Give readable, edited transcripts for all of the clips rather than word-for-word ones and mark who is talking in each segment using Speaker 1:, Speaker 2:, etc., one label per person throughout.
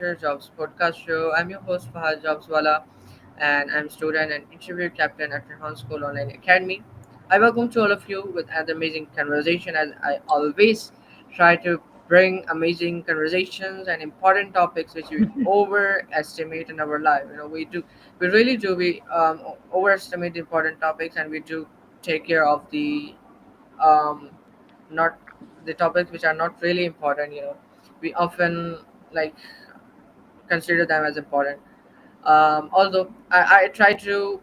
Speaker 1: Career Jobs podcast show. I'm your host Fahad JobsWala, and I'm student and interview captain at Rehan School Online Academy. I welcome to all of you with another amazing conversation. As I always try to bring amazing conversations and important topics which we overestimate in our life. We really do. We overestimate the important topics, and we do take care of the um, not the topics which are not really important. We often like consider them as important. Although I try to,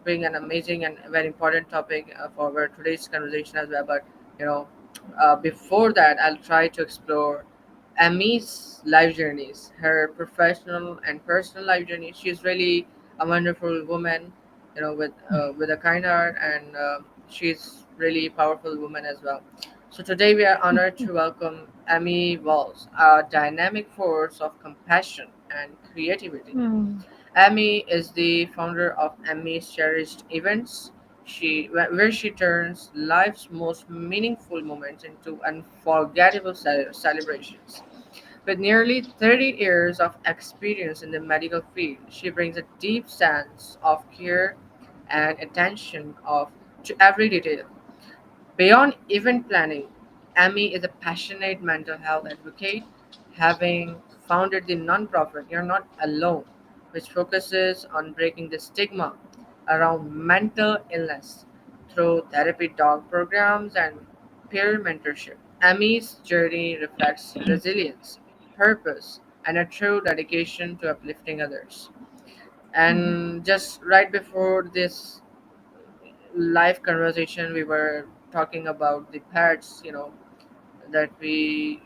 Speaker 1: bring an amazing and very important topic for our today's conversation as well. But you know, before that, I'll try to explore Amy's life journeys, her professional and personal life journey. She's really a wonderful woman, with a kind heart, and she's really a powerful woman as well. So today we are honored to welcome Amy Walz, a dynamic force of compassion and creativity.
Speaker 2: Mm,
Speaker 1: Amy is the founder of Amy's Cherished Events, where she turns life's most meaningful moments into unforgettable celebrations. With nearly 30 years of experience in the medical field, she brings a deep sense of care and attention to every detail. Beyond event planning, Amy is a passionate mental health advocate, having founded the nonprofit You're Not Alone, which focuses on breaking the stigma around mental illness through therapy dog programs and peer mentorship. Amy's journey reflects resilience, purpose, and a true dedication to uplifting others.
Speaker 2: mm,
Speaker 1: And just right before this live conversation, we were talking about the pets, that we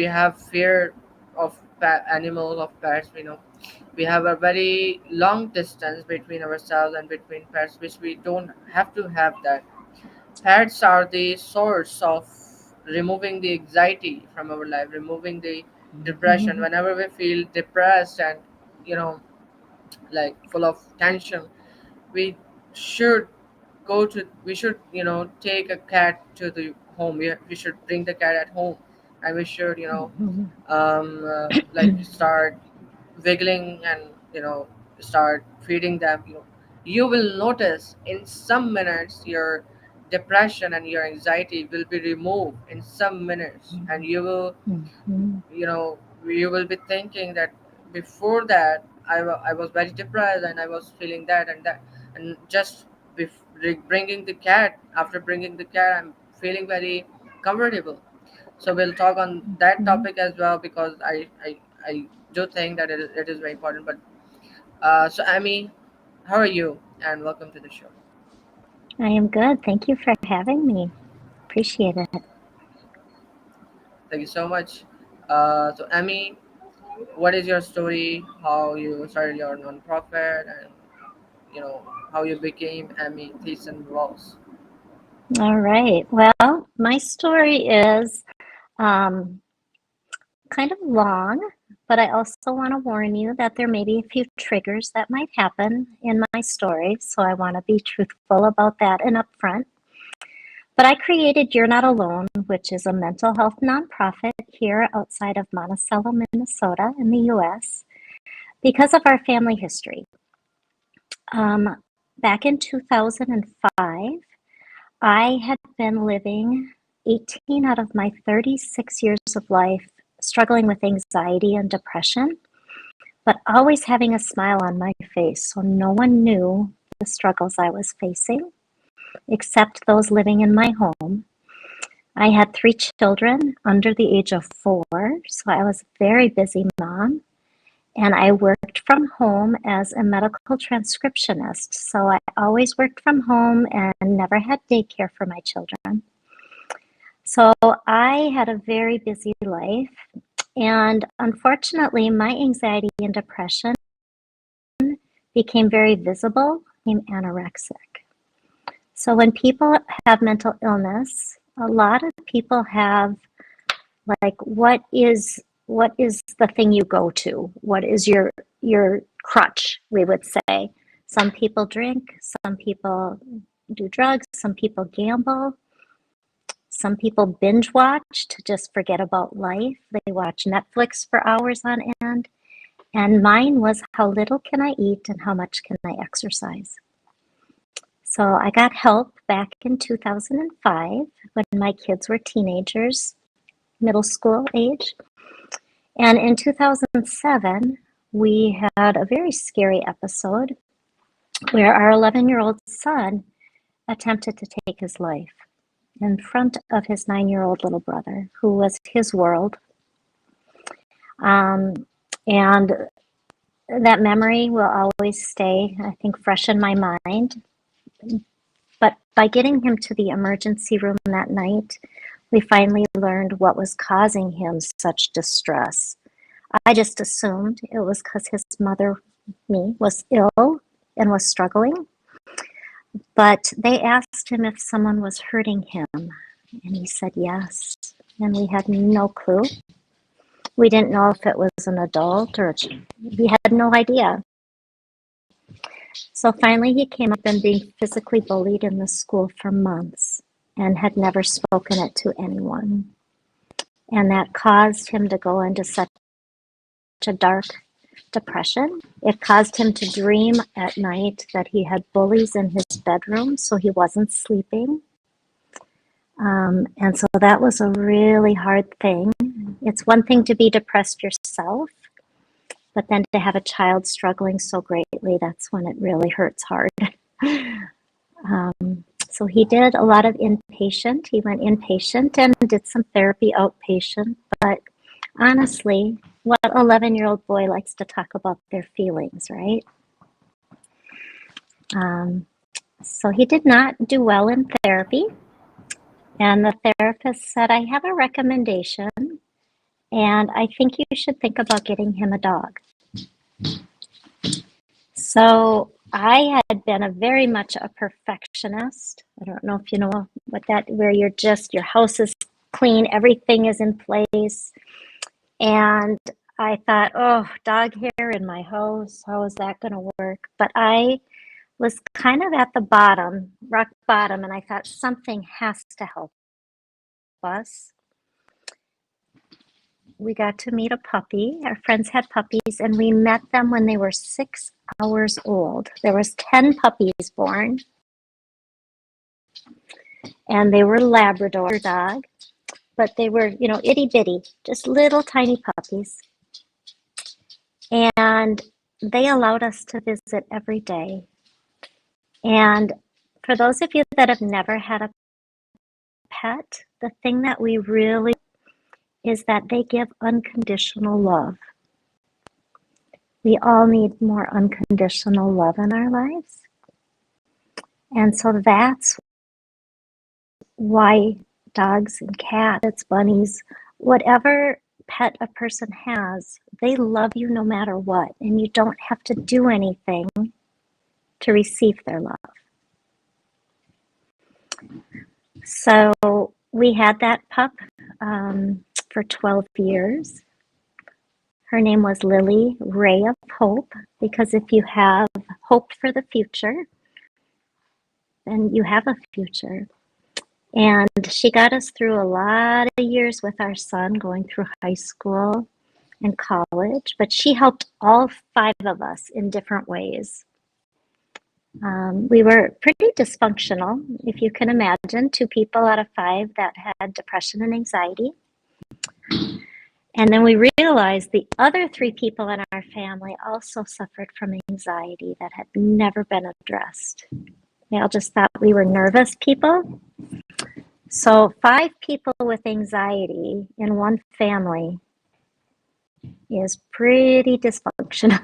Speaker 1: have fear of animals, of pets. We have a very long distance between ourselves and between pets, which we don't have to have that. Pets are the source of removing the anxiety from our life, removing the depression.
Speaker 2: mhm,
Speaker 1: Whenever we feel depressed and you know like full of tension, we should we should take a cat to the home. We should bring the cat at home, and we should
Speaker 2: mhm,
Speaker 1: like start wiggling and start feeding them. You will notice in some minutes your depression and your anxiety will be removed in some minutes, and
Speaker 2: mhm,
Speaker 1: you will be thinking that before that I was very depressed and I was feeling that and that, and just bringing the cat, after bringing the cat, I'm feeling very comfortable. So we'll talk on that
Speaker 2: mhm.
Speaker 1: topic as well, because I do think that it is very important. But so Amy, how are you, and welcome to the show.
Speaker 2: I am good. Thank you for having me. Appreciate it.
Speaker 1: Thank you so much. So Amy, what is your story, how you started your nonprofit, and how you became Amy Thielsen Walz.
Speaker 2: All right. Well, my story is um, kind of long, but I also want to warn you that there may be a few triggers that might happen in my story. So I want to be truthful about that and upfront. But I created You're Not Alone, which is a mental health nonprofit here outside of Monticello, Minnesota, in the US, because of our family history. Um, Back in 2005, I had been living 18 out of my 36 years of life struggling with anxiety and depression, but always having a smile on my face. So no one knew the struggles I was facing except those living in my home. I had three children under the age of 4, so I was a very busy mom. And I worked from home as a medical transcriptionist. So I always worked from home and never had daycare for my children. So I had a very busy life. And unfortunately, my anxiety and depression became very visible, became anorexic. So when people have mental illness, a lot of people have like what is the thing you go to? What is your crutch, we would say. Some people drink, some people do drugs, some people gamble, Some people binge watch to just forget about life. They watch Netflix for hours on end. And mine was how little can I eat and how much can I exercise? So I got help back in 2005 when my kids were teenagers, middle school age. And in 2007, we had a very scary episode where our 11-year-old son attempted to take his life in front of his 9-year-old little brother, who was his world. And that memory will always stay, I think, fresh in my mind. But by getting him to the emergency room that night, we finally learned what was causing him such distress. I just assumed it was because his mother, me, was ill and was struggling. But they asked him if someone was hurting him, and he said yes. And we had no clue. We didn't know if it was an adult or we had no idea. So finally he came up and being physically bullied in the school for months and had never spoken it to anyone. And that caused him to go into such a dark depression. It caused him to dream at night that he had bullies in his bedroom, so he wasn't sleeping. And so that was a really hard thing. It's one thing to be depressed yourself, but then to have a child struggling so greatly, that's when it really hurts hard. So he did a lot of inpatient. He went inpatient and did some therapy outpatient. But honestly, what 11-year-old boy likes to talk about their feelings, right? So he did not do well in therapy. And the therapist said, I have a recommendation, and I think you should think about getting him a dog. So I had been a very much a perfectionist. I don't know if you know what that, where you're just, your house is clean, everything is in place. And I thought, oh, dog hair in my house, how is that going to work? But I was kind of at the bottom, rock bottom, and I thought something has to help us. We got to meet a puppy. Our friends had puppies, and we met them when they were 6 hours old. There was 10 puppies born, and they were Labrador dog, but they were, itty bitty, just little tiny puppies. And they allowed us to visit every day. And for those of you that have never had a pet, the thing that we really is that they give unconditional love. We all need more unconditional love in our lives. And so that's why dogs and cats, bunnies, whatever pet a person has, they love you no matter what. And you don't have to do anything to receive their love. So we had that pup for 12 years. Her name was Lily, Ray of Hope, because if you have hope for the future, then you have a future. And she got us through a lot of years with our son, going through high school and college, but she helped all 5 of us in different ways. We were pretty dysfunctional, if you can imagine, 2 people out of 5 that had depression and anxiety. And then we realized the other 3 people in our family also suffered from anxiety that had never been addressed. They all just thought we were nervous people. So 5 people with anxiety in one family is pretty dysfunctional.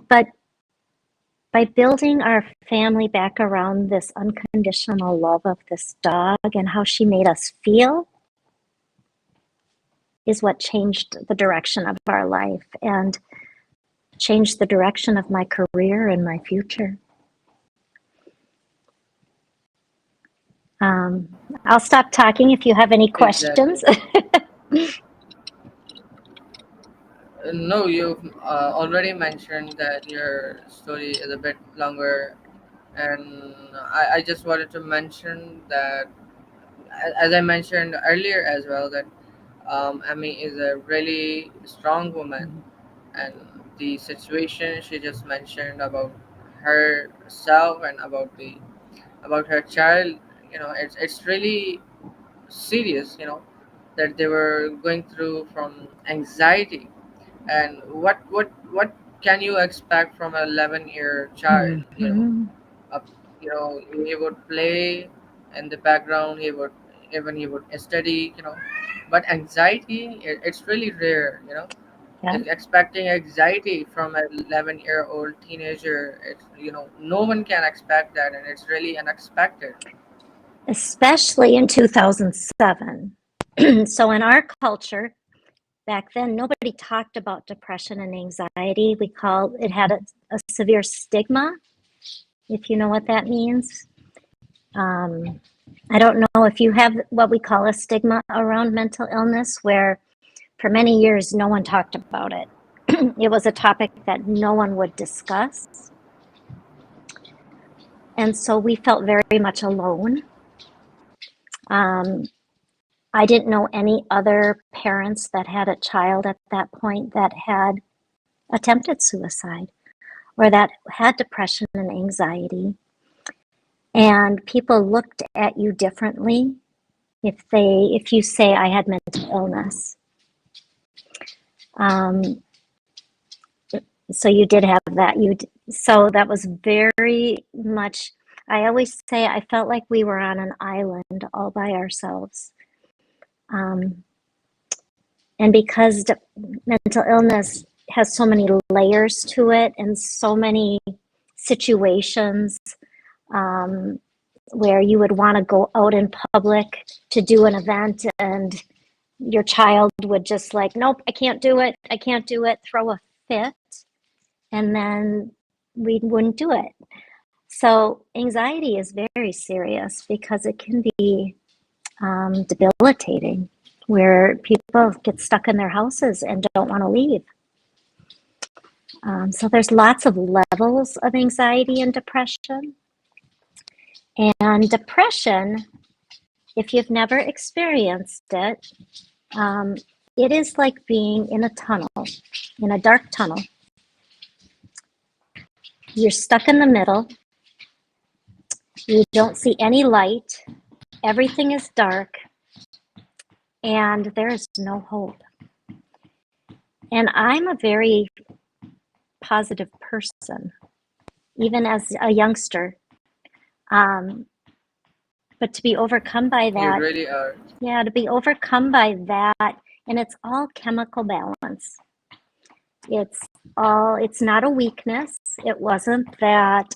Speaker 2: But by building our family back around this unconditional love of this dog and how she made us feel is what changed the direction of our life and changed the direction of my career and my future. I'll stop talking if you have any
Speaker 1: Exactly.
Speaker 2: questions.
Speaker 1: No, you've already mentioned that your story is a bit longer And I just wanted to mention that, as I mentioned earlier as well, that Amy is a really strong woman, and the situation she just mentioned about herself and about her child, it's really serious, that they were going through from anxiety. And what can you expect from an 11-year child?
Speaker 2: Mhm.
Speaker 1: Up, he would play in the background, he would study, but anxiety, it's really rare,
Speaker 2: Yeah.
Speaker 1: expecting anxiety from an 11-year-old teenager. It's, no one can expect that, and it's really unexpected.
Speaker 2: Especially in 2007. So in our culture, back then, nobody talked about depression and anxiety. We called it had a severe stigma, if you know what that means. Um, I don't know if you have what we call a stigma around mental illness, where for many years no one talked about it. It was a topic that no one would discuss. And so we felt very much alone. Um, I didn't know any other parents that had a child at that point that had attempted suicide or that had depression and anxiety. And people looked at you differently if you say I had mental illness. Um, so you did have that. So that was very much. I always say I felt like we were on an island all by ourselves. Um, and because mental illness has so many layers to it and so many situations, um, where you would want to go out in public to do an event and your child would just like, nope, I can't do it, throw a fit, and then we wouldn't do it. So anxiety is very serious because it can be debilitating, where people get stuck in their houses and don't want to leave. So there's lots of levels of anxiety and depression. And depression, if you've never experienced um, it is like being in a tunnel, in a dark tunnel. You're stuck in the middle. You don't see any light. Everything is dark, and there is no hope. And I'm a very positive person, even as a youngster. Um, but to be overcome by
Speaker 1: You
Speaker 2: that,
Speaker 1: really are.
Speaker 2: yeah, to be overcome by that, and it's all chemical balance. It's not a weakness. It wasn't that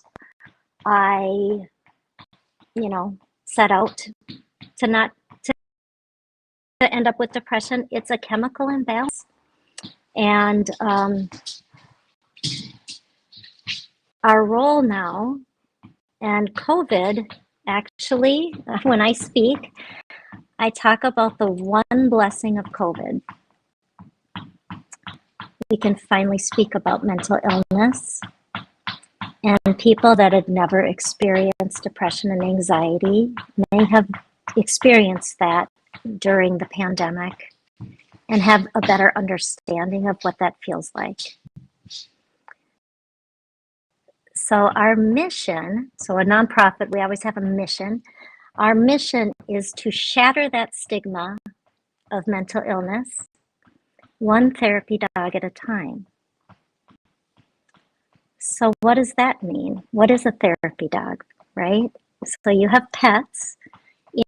Speaker 2: I, set out to not to end up with depression. It's a chemical imbalance. And our role now, and COVID, actually, when I speak, I talk about the one blessing of COVID. We can finally speak about mental illness, and people that had never experienced depression and anxiety may have experienced that during the pandemic and have a better understanding of what that feels like. So our mission, so a nonprofit, we always have a mission. Our mission is to shatter that stigma of mental illness, one therapy dog at a time. So what does that mean? What is a therapy dog, right? So you have pets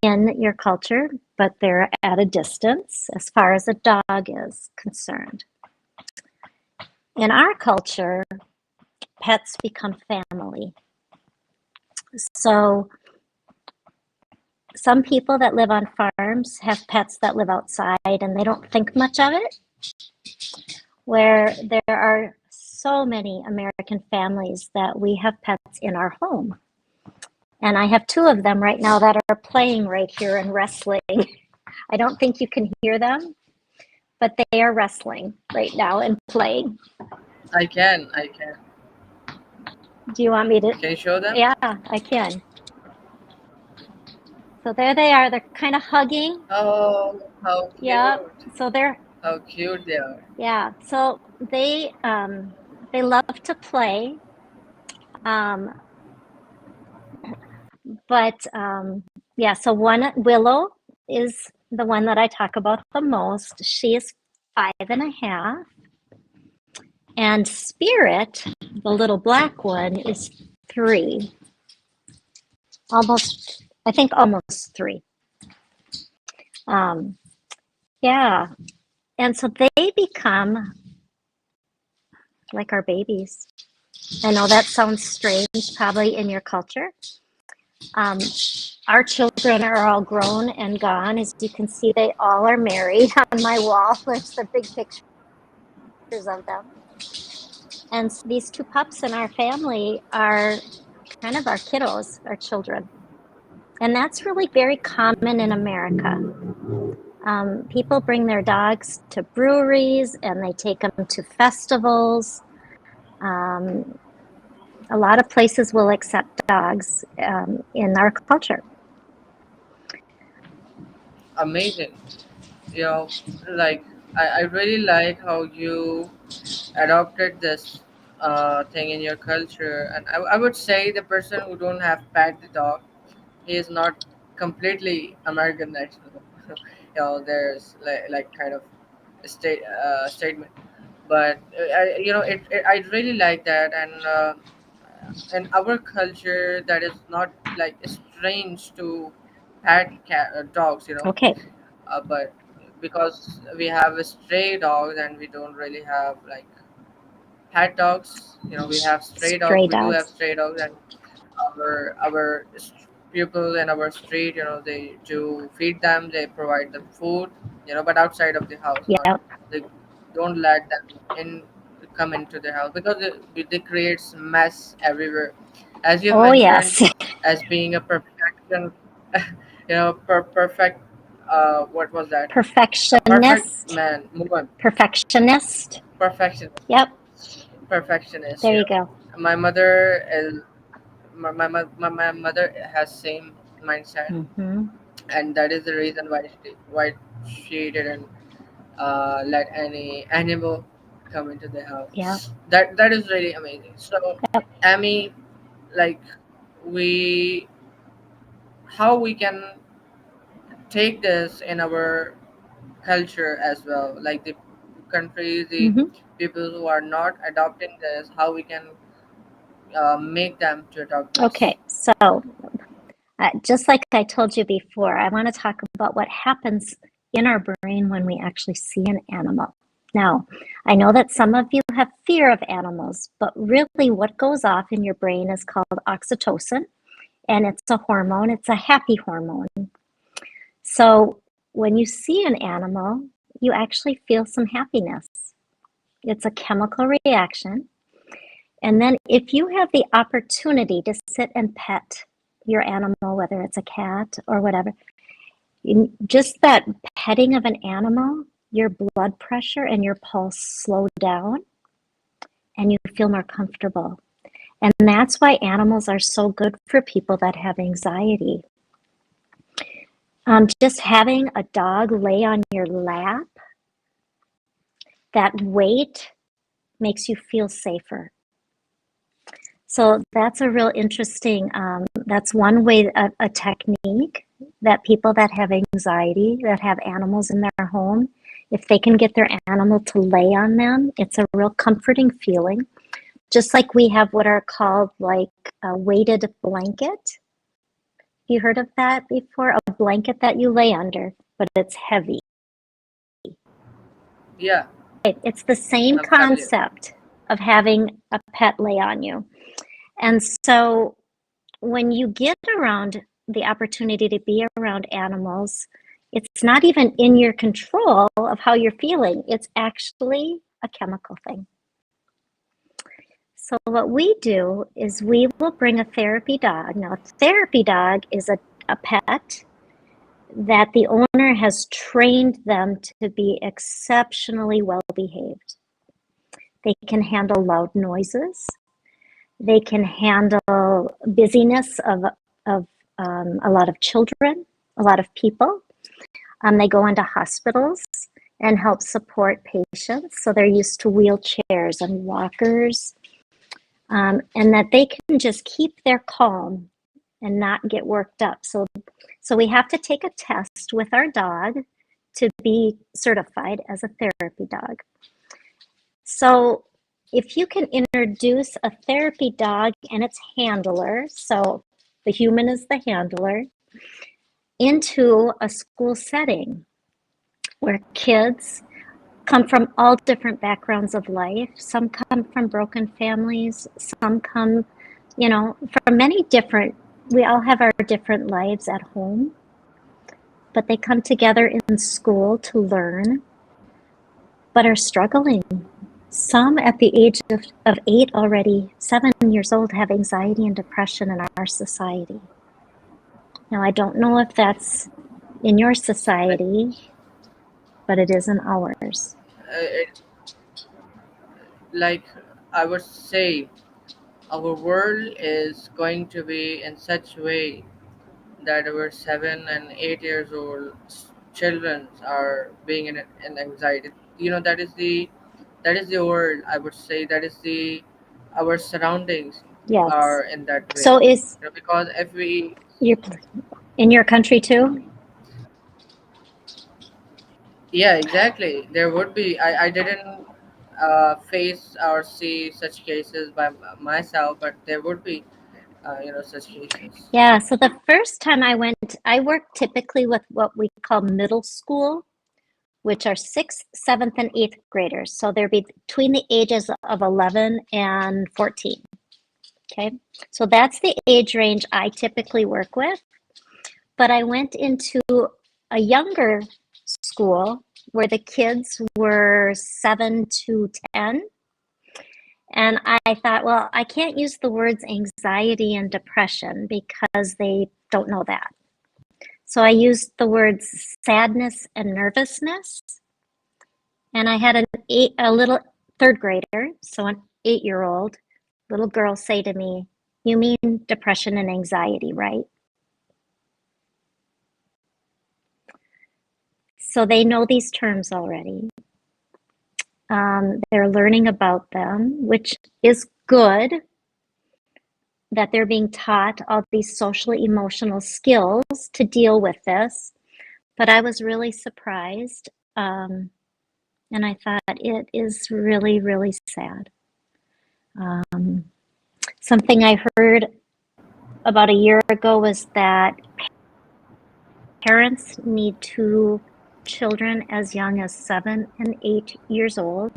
Speaker 2: in your culture, but they're at a distance as far as a dog is concerned. In our culture, pets become family. So some people that live on farms have pets that live outside and they don't think much of it, where there are so many American families that we have pets in our home. And I have two of them right now that are playing right here and wrestling. I don't think you can hear them, but they are wrestling right now and playing.
Speaker 1: I can.
Speaker 2: Do you want me to?
Speaker 1: Can you show them?
Speaker 2: Yeah, I can. So there they are. They're kind of hugging.
Speaker 1: Oh, how
Speaker 2: Yep.
Speaker 1: cute!
Speaker 2: So they're,
Speaker 1: How cute they are.
Speaker 2: yeah. So they love to play. Um, but yeah. So one Willow is the one that I talk about the most. She is 5.5, and Spirit, the little black one, is 3. Almost, I think, almost 3. Um, yeah. And so they become like our babies. I know that sounds strange, probably in your culture. Um, our children are all grown and gone. As you can see, they all are married on my wall. There's the big pictures of them. And so these 2 pups in our family are kind of our kiddos, our children. And that's really very common in America. People bring their dogs to breweries and they take them to festivals. Um, a lot of places will accept dogs in our culture.
Speaker 1: Amazing. You know, like I really like how you adopted this thing in your culture, and I would say the person who don't have pet the dog, he is not completely American national. There's like kind of a statement, but I really like that, and in our culture that is not like strange to dogs,
Speaker 2: Okay.
Speaker 1: but because we have a stray dogs and we don't really have like pet dogs. We have stray dogs.
Speaker 2: Stray
Speaker 1: We do have
Speaker 2: dogs.
Speaker 1: stray dogs, and people in our street, they do feed them. They provide them food. But outside of the house, not
Speaker 2: Yep.
Speaker 1: they don't let them in come into the house because they creates mess everywhere. As you've
Speaker 2: Oh,
Speaker 1: mentioned,
Speaker 2: yes.
Speaker 1: as being a perfection, perfect. What was that? A perfect
Speaker 2: Perfectionist.
Speaker 1: man, woman,
Speaker 2: Perfectionist.
Speaker 1: perfectionist,
Speaker 2: Yep.
Speaker 1: perfectionist.
Speaker 2: There you go.
Speaker 1: My mother is my mother has same mindset,
Speaker 2: Mm-hmm.
Speaker 1: and that is the reason why she didn't let any animal come into the
Speaker 2: Yep.
Speaker 1: house. That is really amazing. So,
Speaker 2: Yep.
Speaker 1: Amy, like we how we can take this in our culture as well, like the countries, the
Speaker 2: Mm-hmm.
Speaker 1: people who are not adopting this, how we can make them to adopt this.
Speaker 2: Okay. So just like I told you before, I want to talk about what happens in our brain when we actually see an animal. Now, I know that some of you have fear of animals, but really what goes off in your brain is called oxytocin, and it's a hormone, it's a happy hormone. So when you see an animal, you actually feel some happiness. It's a chemical reaction. And then if you have the opportunity to sit and pet your animal, whether it's a cat or whatever, just that petting of an animal, your blood pressure and your pulse slow down and you feel more comfortable. And that's why animals are so good for people that have anxiety. Just having a dog lay on your lap, that weight makes you feel safer. So that's a real interesting, that's one way, a technique that people that have anxiety, that have animals in their home, if they can get their animal to lay on them, it's a real comforting feeling. Just like we have what are called like a weighted blanket. You heard of that before? A blanket that you lay under, but it's heavy.
Speaker 1: Yeah,
Speaker 2: It's the same
Speaker 1: I'm familiar.
Speaker 2: concept of having a pet lay on you. And so when you get around the opportunity to be around animals, it's not even in your control of how you're feeling. It's actually a chemical thing. So what we do is we will bring a therapy dog. Now, a therapy dog is a pet that the owner has trained them to be exceptionally well behaved. They can handle loud noises. They can handle busyness of a lot of children, a lot of people. They go into hospitals and help support patients. So they're used to wheelchairs and walkers, and that they can just keep their calm and not get worked up. So we have to take a test with our dog to be certified as a therapy dog. So if you can introduce a therapy dog and its handler, so the human is the handler, into a school setting where kids come from all different backgrounds of life. Some come from broken families, some come, from many different, we all have our different lives at home, but they come together in school to learn, but are struggling. Some at the age of 8 already, 7 years old, have anxiety and depression in our society. Now, I don't know if that's in your
Speaker 1: Like,
Speaker 2: society, but it is in ours.
Speaker 1: it, like I would say, our world is going to be in such way that our 7 and 8 years old children are being in anxiety. That is the world. I would say that is the our surroundings
Speaker 2: Yes.
Speaker 1: are in that way.
Speaker 2: So is
Speaker 1: Because if we,
Speaker 2: your in your country too?
Speaker 1: yeah, exactly, there would be. I didn't face or see such cases by myself, but there would be such cases.
Speaker 2: Yeah, so the first time I worked typically with what we call middle school, which are sixth, seventh, and eighth graders. So they're between the ages of 11 and 14. Okay, so that's the age range I typically work with. But I went into a younger school where the kids were 7 to 10. And I thought, well, I can't use the words anxiety and depression because they don't know that. So I used the words sadness and nervousness. And I had a little third grader, so an 8-year-old little girl, say to me, "You mean depression and anxiety, right?" So they know these terms already. They're learning about them, which is good that they're being taught all these social emotional skills to deal with this. But I was really surprised. And I thought it is really, really sad. Um, Something I heard about a year ago was that parents need to children as young as 7 and 8 years old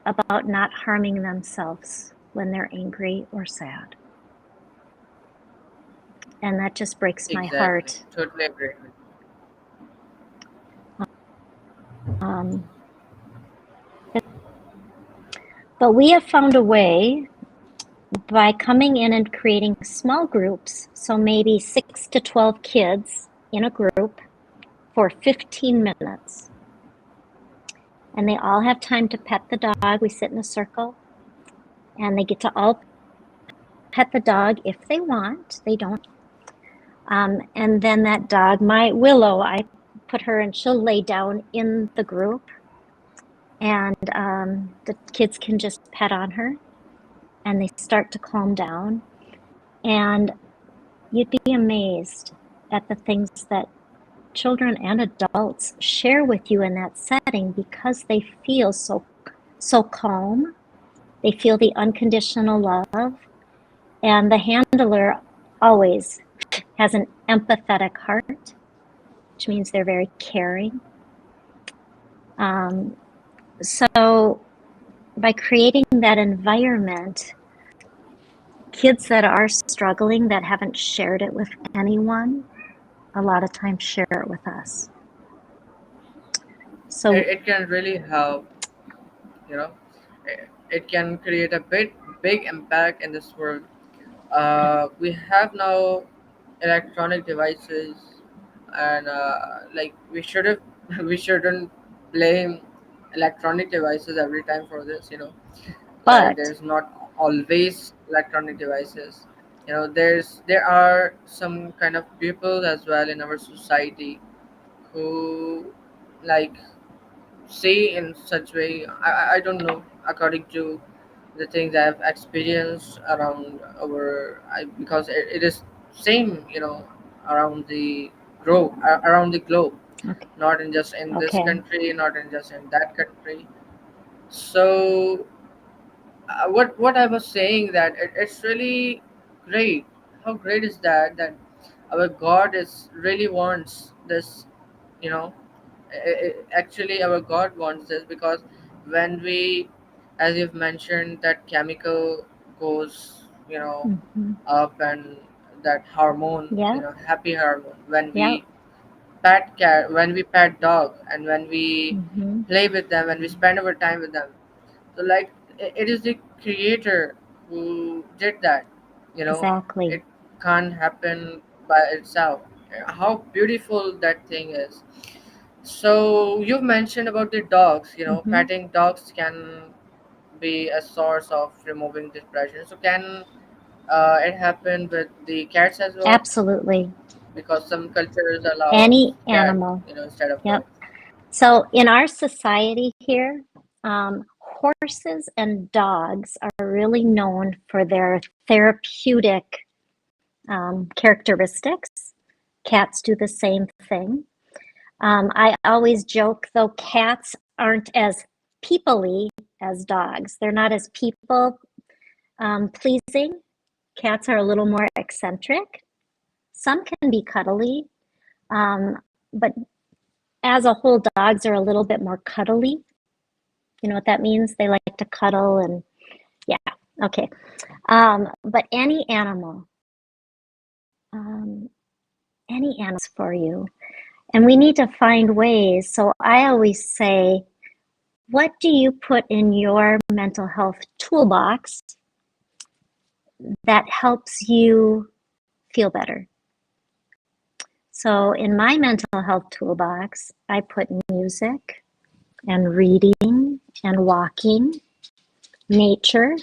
Speaker 2: about not harming themselves when they're angry or sad. And that just breaks my
Speaker 1: Exactly,
Speaker 2: heart.
Speaker 1: totally agree.
Speaker 2: Um, but we have found a way by coming in and creating small groups, so maybe 6 to 12 kids in a group for 15 minutes. And they all have time to pet the dog. We sit in a circle and they get to all pet the dog if they want. They don't. And then that dog, my Willow, I put her and she'll lay down in the group, and the kids can just pet on her and they start to calm down. And you'd be amazed at the things that children and adults share with you in that setting because they feel so calm. They feel the unconditional love, and the handler always has an empathetic heart, which means they're very caring. So by creating that environment, kids that are struggling that haven't shared it with anyone, a lot of times share it with us. So
Speaker 1: It can really help. you know it can create a big impact in this world. We have now electronic devices, and like we should have we shouldn't blame electronic devices every time for this. Like
Speaker 2: but
Speaker 1: there's not. always electronic devices. There are some kind of people as well in our society who like say in such way. I don't know, according to the things I've experienced around because it is same, around the globe,
Speaker 2: Okay.
Speaker 1: not in just in this
Speaker 2: Okay.
Speaker 1: country, not in just in that country. So what I was saying, that it's really great. How great is that our God is really wants this, you know actually our God wants this, because when we, as you've mentioned, that chemical goes,
Speaker 2: Hmm.
Speaker 1: up, and that hormone,
Speaker 2: Yep.
Speaker 1: happy hormone, when
Speaker 2: Yep.
Speaker 1: we pet cat, when we pet dog, and when we
Speaker 2: Hmm.
Speaker 1: play with them, when we spend our time with them. So like it is the creator who did that. You know,
Speaker 2: Exactly.
Speaker 1: it can't happen by itself. How beautiful that thing is. So you've mentioned about the dogs.
Speaker 2: Hmm.
Speaker 1: Petting dogs can be a source of removing depression. So can it happen with the cats as well?
Speaker 2: Absolutely.
Speaker 1: Because some cultures allow
Speaker 2: Any
Speaker 1: cat,
Speaker 2: animal.
Speaker 1: instead of
Speaker 2: Yep.
Speaker 1: dogs.
Speaker 2: So in our society here, horses and dogs are really known for their therapeutic characteristics. Cats do the same thing. I always joke, though, cats aren't as people-y as dogs. They're not as people pleasing. Cats are a little more eccentric. Some can be cuddly, um, but as a whole, dogs are a little bit more cuddly. You know what that means? They like to cuddle and yeah, okay. But um, any animals for you. And we need to find ways. So I always say, what do you put in your mental health toolbox that helps you feel better? So in my mental health toolbox, I put music and reading and walking, nature.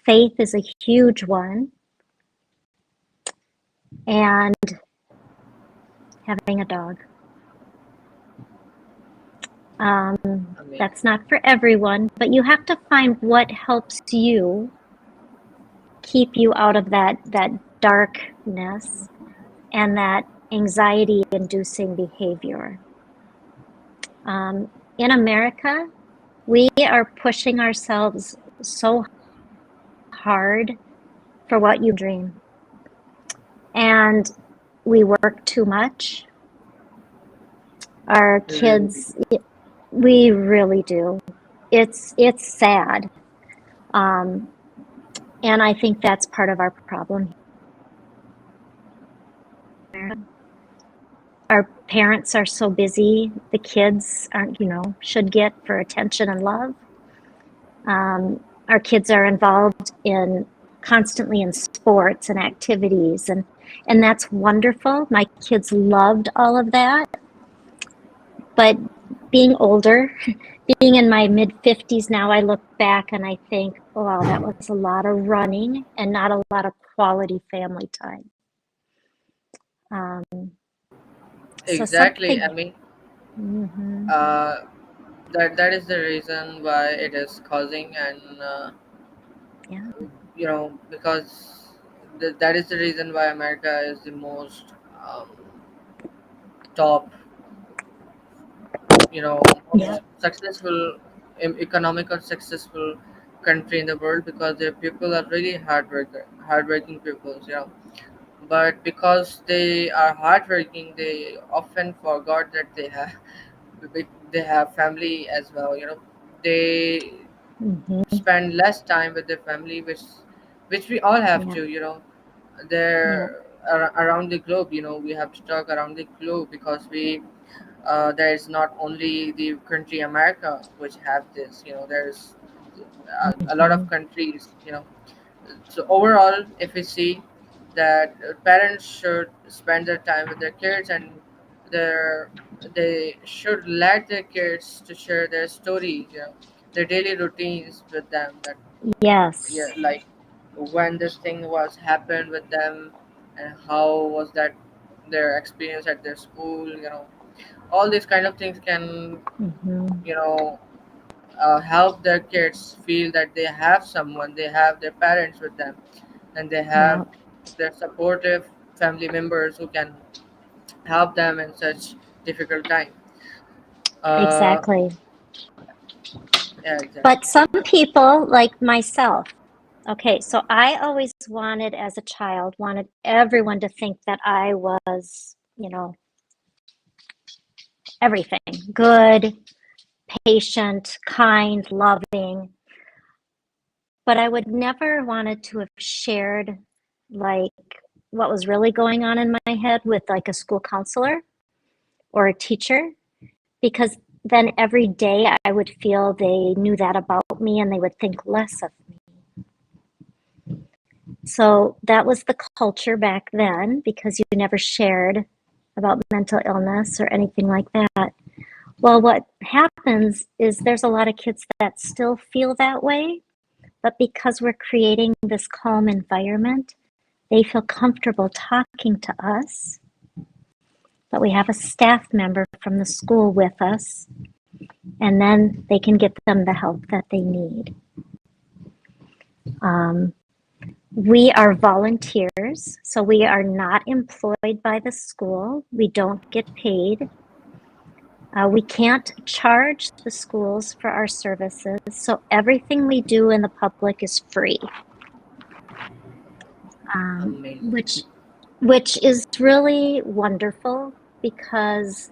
Speaker 2: Faith is a huge one, and having a dog.
Speaker 1: Amazing.
Speaker 2: That's not for everyone, but you have to find what helps you keep you out of that darkness and that anxiety inducing behavior. In America, we are pushing ourselves so hard for what you dream. And we work too much. Our
Speaker 1: We really
Speaker 2: kids, we really do. It's sad. Um, and I think that's part of our problem here. Our parents are so busy, the kids aren't, should get for attention and love. Our kids are involved in constantly in sports and activities, and that's wonderful. My kids loved all of that, but being older, being in my mid 50s now, I look back and I think, oh, wow, that was a lot of running and not a lot of quality family time. Um, so
Speaker 1: exactly. I
Speaker 2: something,
Speaker 1: mean,
Speaker 2: hmm
Speaker 1: uh, that is the reason why it is causing, and
Speaker 2: yeah,
Speaker 1: because that is the reason why America is the most top,
Speaker 2: yeah,
Speaker 1: most successful, economical successful country in the world, because their people are really hardworking people. But because they are hardworking, they often forgot that they have family as well. They
Speaker 2: hmm
Speaker 1: spend less time with their family, which we all have
Speaker 2: yeah,
Speaker 1: to.
Speaker 2: yeah,
Speaker 1: They're around the globe. We have to talk around the globe, because there is not only the country America which have this. There's a lot of
Speaker 2: hmm
Speaker 1: countries. So overall, if we see that parents should spend their time with their kids, and their they should let their kids to share their stories, their daily routines with them. That Yeah,
Speaker 2: Yes.
Speaker 1: like when this thing was happened with them, and how was that their experience at their school. All these kind of things can
Speaker 2: Hmm.
Speaker 1: you know help their kids feel that they have someone, they have their parents with them, and they
Speaker 2: Yeah,
Speaker 1: have their supportive family members who can help them in such difficult time. uh
Speaker 2: exactly.
Speaker 1: yeah,
Speaker 2: But
Speaker 1: exactly.
Speaker 2: some people, like myself, okay, so I always wanted, as a child, wanted everyone to think that I was, everything good, patient, kind, loving. But I would never wanted to have shared like what was really going on in my head with like a school counselor or a teacher, because then every day I would feel they knew that about me and they would think less of me. So that was the culture back then, because you never shared about mental illness or anything like that. Well, what happens is there's a lot of kids that still feel that way, but because we're creating this calm environment, they feel comfortable talking to us. But we have a staff member from the school with us, and then they can get them the help that they need. Um, we are volunteers, so we are not employed by the school. We don't get paid. We can't charge the schools for our services, so everything we do in the public is free, um,
Speaker 1: Amazing.
Speaker 2: which which is really wonderful, because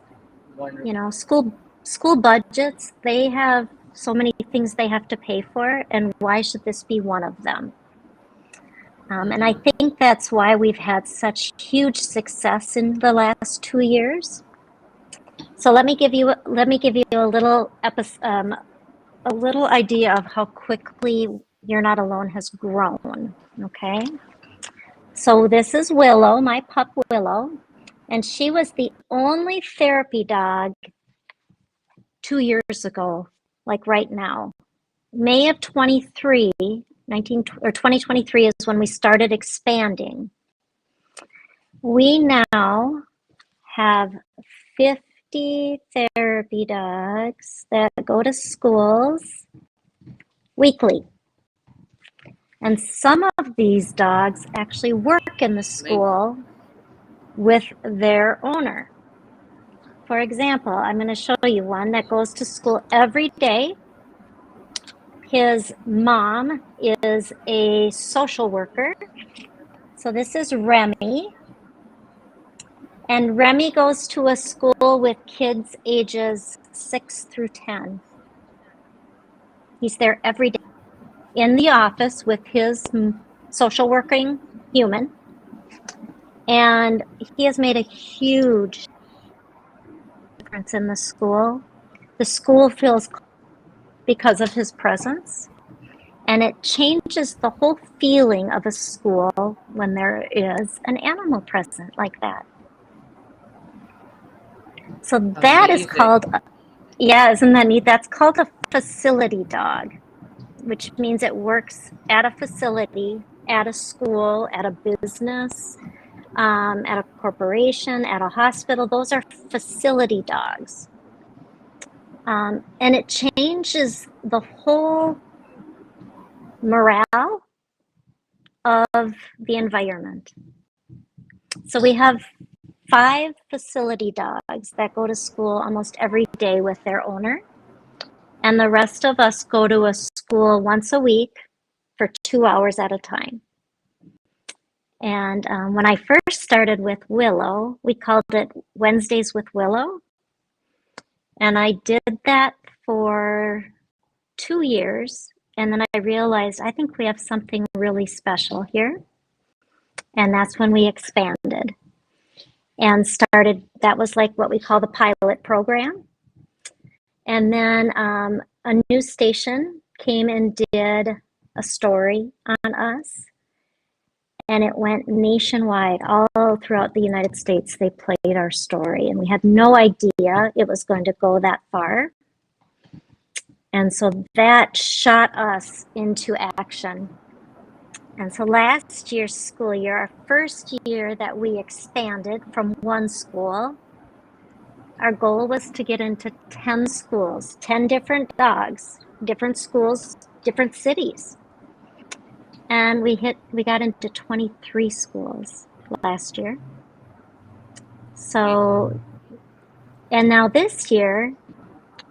Speaker 1: Wonderful.
Speaker 2: school budgets, they have so many things they have to pay for, and why should this be one of them? And I
Speaker 1: Hmm.
Speaker 2: think that's why we've had such huge success in the last 2 years. So let me give you a little idea of how quickly You're Not Alone has grown. Okay, so this is Willow, my pup Willow, and she was the only therapy dog 2 years ago, like right now. May of 23, 2023 is when we started expanding. We now have 50 therapy dogs that go to schools weekly. And some of these dogs actually work in the
Speaker 1: Amazing.
Speaker 2: school with their owner. For example, I'm going to show you one that goes to school every day. His mom is a social worker. So this is Remy. And Remy goes to a school with kids ages 6 through 10. He's there every day in the office with his social working human. And he has made a huge difference in the school. The school feels because of his presence. And it changes the whole feeling of a school when there is an animal present like that. So that is
Speaker 1: Amazing.
Speaker 2: called, yeah, isn't that neat? That's called a facility dog, which means it works at a facility, at a school, at a business, at a corporation, at a hospital. Those are facility dogs. And it changes the whole morale of the environment. So we have 5 facility dogs that go to school almost every day with their owner. And the rest of us go to a school once a week for 2 hours at a time. And when I first started with Willow, we called it Wednesdays with Willow. And I did that for 2 years. And then I realized I think we have something really special here. And that's when we expanded and started, that was like what we call the pilot program. And then a news station came and did a story on us, and it went nationwide, all throughout the United States. They played our story, and we had no idea it was going to go that far. And so that shot us into action. And so last year's school year, our first year that we expanded from one school, our goal was to get into 10 schools, 10 different dogs, different schools, different cities. And we got into 23 schools last year.
Speaker 1: Amazing.
Speaker 2: So, and now this year,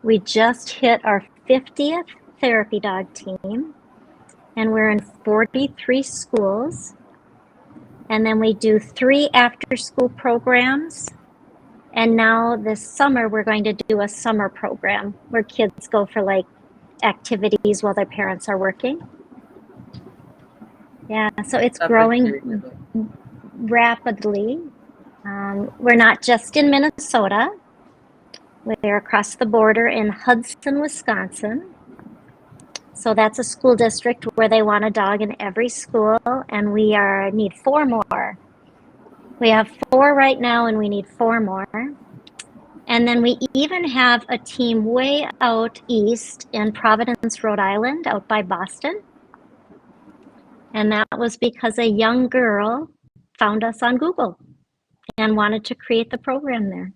Speaker 2: we just hit our 50th therapy dog team, and we're in 43 schools. And then we do 3 after school programs. And now this summer, we're going to do a summer program where kids go for like activities while their parents are working. Yeah, so it's
Speaker 1: That would be
Speaker 2: growing
Speaker 1: great as well.
Speaker 2: rapidly. We're not just in Minnesota. We're across the border in Hudson, Wisconsin. So that's a school district where they want a dog in every school, and we need 4 more. We have 4 right now, and we need 4 more. And then we even have a team way out east in Providence, Rhode Island, out by Boston. And that was because a young girl found us on Google and wanted to create the program there.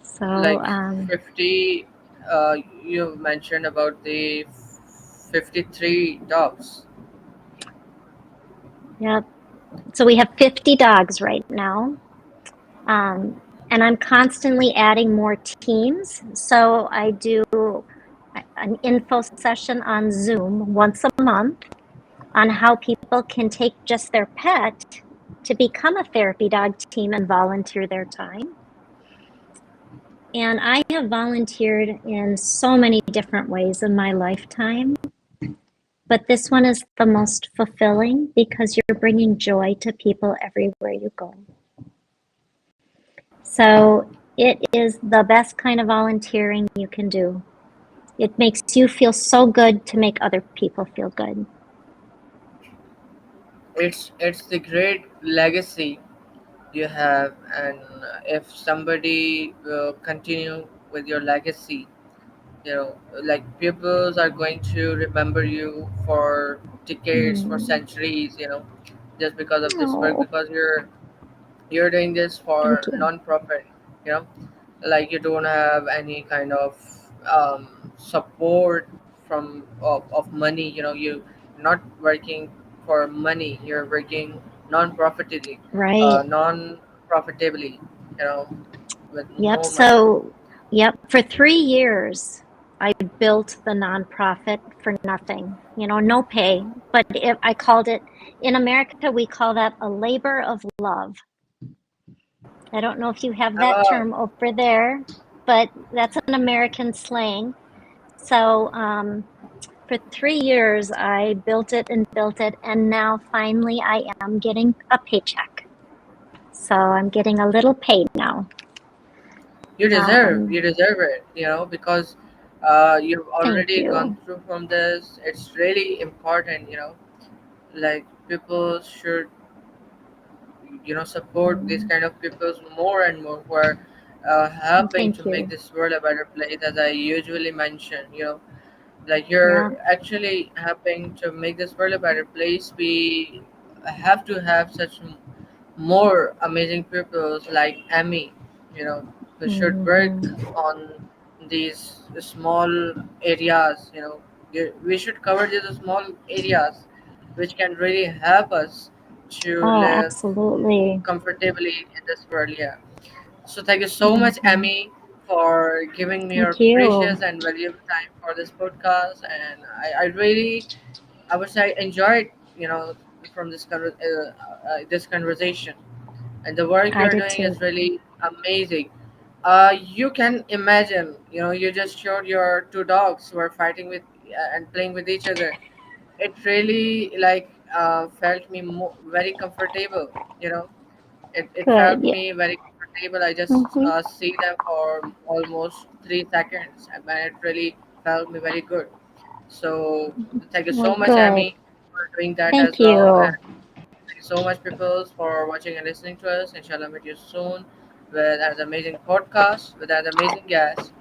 Speaker 2: So,
Speaker 1: Like 50, you mentioned about the 53 dogs.
Speaker 2: yeah. So we have 50 dogs right now. And I'm constantly adding more teams. So I do an info session on Zoom once a month on how people can take just their pet to become a therapy dog team and volunteer their time. And I have volunteered in so many different ways in my lifetime, but this one is the most fulfilling because you're bringing joy to people everywhere you go. So it is the best kind of volunteering you can do. It makes you feel so good to make other people feel good.
Speaker 1: It's the great legacy you have, and if somebody will continue with your legacy, like people are going to remember you for decades, for
Speaker 2: Mm.
Speaker 1: centuries, just because of this work,
Speaker 2: Oh,
Speaker 1: because you're doing this
Speaker 2: thank
Speaker 1: for
Speaker 2: you.
Speaker 1: non-profit, you know like you don't have any kind of support of money. You're not working for money, you're working non-profitably,
Speaker 2: Right.
Speaker 1: non-profitably, you know with
Speaker 2: Yep.
Speaker 1: no money.
Speaker 2: Yep. For 3 years, I built the nonprofit for nothing, no pay. But I called it, in America, we call that a labor of love. I don't know if you have that
Speaker 1: uh,
Speaker 2: term over there, but that's an American slang. So for 3 years, I built it, and now finally I am getting a paycheck. So I'm getting a little pay now.
Speaker 1: you deserve it, because you've
Speaker 2: Thank
Speaker 1: already gone
Speaker 2: you.
Speaker 1: through from this. It's really important, like people should support these
Speaker 2: Mm,
Speaker 1: kind of people more and more, who are helping to
Speaker 2: thank
Speaker 1: make
Speaker 2: you.
Speaker 1: this world a better place, as I usually mention. Like you're
Speaker 2: Yeah.
Speaker 1: actually helping to make this world a better place. We have to have such more amazing people like Amy, who should work
Speaker 2: Hmm.
Speaker 1: on these small areas. We should cover these small areas which can really help us to
Speaker 2: Oh,
Speaker 1: live
Speaker 2: absolutely.
Speaker 1: comfortably in this world. Yeah. So thank you so much,
Speaker 2: Hmm.
Speaker 1: Amy, for giving me your
Speaker 2: Thank you.
Speaker 1: precious and valuable time for this podcast. And I really, I would say, enjoyed, from this conversation. And the work
Speaker 2: I
Speaker 1: you're
Speaker 2: did
Speaker 1: doing
Speaker 2: too.
Speaker 1: is really amazing. You can imagine, you just showed your 2 dogs were fighting with and playing with each other. It really felt me very comfortable. It
Speaker 2: Good.
Speaker 1: felt
Speaker 2: Yeah.
Speaker 1: me very comfortable. I just
Speaker 2: Hmm.
Speaker 1: see them for almost 3 seconds, and it really felt me very good. So thank you
Speaker 2: Well,
Speaker 1: so much,
Speaker 2: good.
Speaker 1: Amy, for doing that
Speaker 2: Thank
Speaker 1: as well. And
Speaker 2: you.
Speaker 1: thank you so much, people, for watching and listening to us. Inshallah, meet you soon with an amazing podcast with an amazing guest.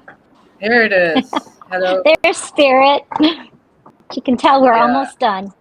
Speaker 1: Here it is. Hello.
Speaker 2: There's Spirit. You can tell we're
Speaker 1: Yeah.
Speaker 2: almost done.